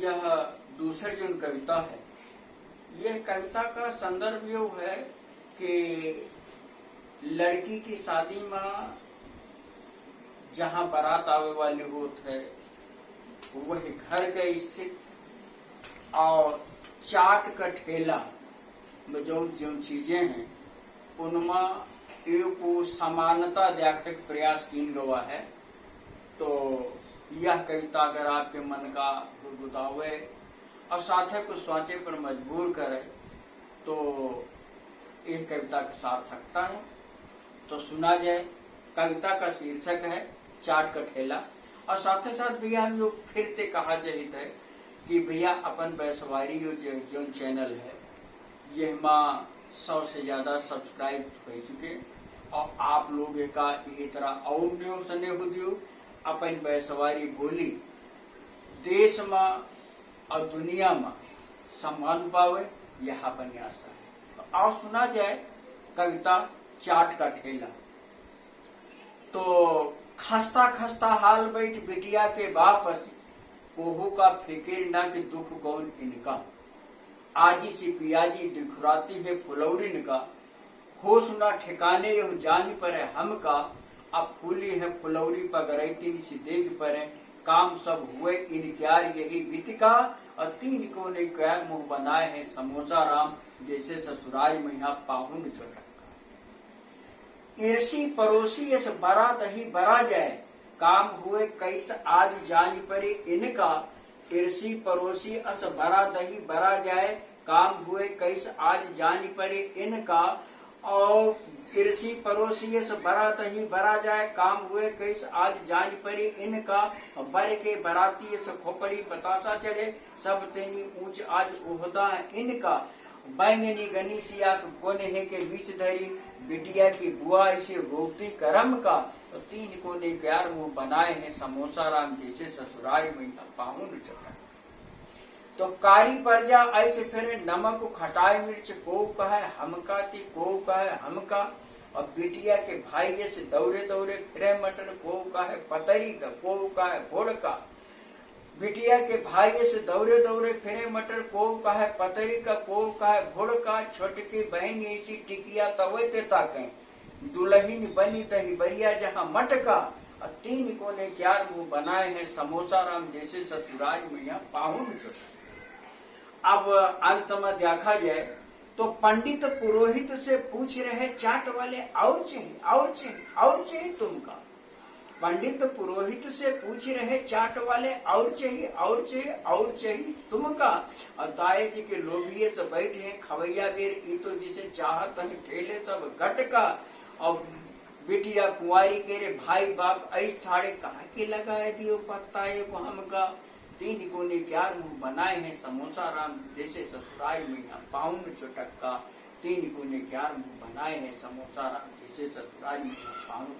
यह दूसरी जो कविता है, यह कविता का संदर्भ यो है कि लड़की की शादी में जहाँ बारात आवे वाली होत है वही घर के स्थित और चाट का ठेला में जो जो चीजें हैं उनमें एक समानता देखने का प्रयास किन गवा है। तो यह कविता अगर आपके मन का गुदगुदावे और साथे को सोचे पर मजबूर करे तो इस कविता की सार्थकता है। तो सुना जाए। कविता का शीर्षक है चाट का ठेला और साथ ही साथ भैया हम जो फिर से कहा चाहिए है कि भैया अपन बैसवारी जो चैनल है ये 100 से ज्यादा सब्सक्राइब हो चुके और आप लोग का ये तरह और न्यूज सने हो दियो अपन बैसवारी बोली देश में और दुनिया में सम्मान पावे यह अपन आशा है। तो आओ सुना जाए कविता चाट का ठेला। तो खस्ता खस्ता हाल बैठ बिटिया के वापस कोहू का फिकिर ना कि दुख गौन इनका आजी सी पियाजी दिखुराती है फुलौरिन का हो सुना ठिकाने यह जान पर है हम का अब फूली है फुलौरी पगरैती सी देख पर है काम सब हुए इन क्यार यही बितिका और 3 को ने क्या मुंह बनाए हैं समोसा राम जैसे ससुराल में यहाँ पाहुन चटका ईर्षी पड़ोसी इस बरा दही बरा जाए काम हुए कैस आज जान परे इनका ईर्षी पड़ोसी अस बरा दही बरा जाए काम हुए कैस आज जान परे इनका और ईर्षी पड़ोसी अस बरा दही बरा जाए काम हुए कैस आज जान परे इनका बर के बराती अस खोपड़ी बतासा चढ़े सब तेनी ऊंच आज ओहदा इनका बैंगनी गनीसिया कोने है के बीच धरी बिटिया की बुआ इसे गोपती करम का तो 3 कोने 11 मुंह बनाए हैं समोसा राम जैसे ससुराल में पाहुन चढ़ा। तो कारी परजा ऐसे फिर नमक खटाई मिर्च को कहे हमका ती को कहे हमका और बिटिया के भाई ऐसे दौरे दौरे फिरे मटन को कहे पतरी का को कहे भोड़ का बिटिया के भाई से दौरे दौरे फिरे मटर को कहे पतरी का को कहे भोड़ का छोटकी बहन ऐसी टिकिया तवे ते ताके दुल्हन बनी दही बरिया जहाँ मटका और 3 कोने 4 मुंह बनाए हैं समोसा राम जैसे ससुराल में यहाँ पाहुन चढ़ा। अब अंत में देखा जाए तो पंडित पुरोहित से पूछ रहे चाट वाले और चाहिए और चाहिए और चाहिए तुमका। पंडित पुरोहित से पूछ रहे चाट वाले और चाहिए और चाहिए और चाहिए तुमका। और दाए जी के लोभिये से बैठे हैं खवैया बेर ई तो जिसे चाहत है ठेले सब घटका और बिटिया कुंवारी के रे भाई बाप ऐस थाड़े कहा के लगाए दियो पत्ता ये को हमका 3 कोने 4 मुंह बनाए हैं समोसा राम जैसे ससुराल में पाउन चटक्का 3 कोने 4 मुंह बनाए हैं समोसा राम जैसे ससुराल में पाउन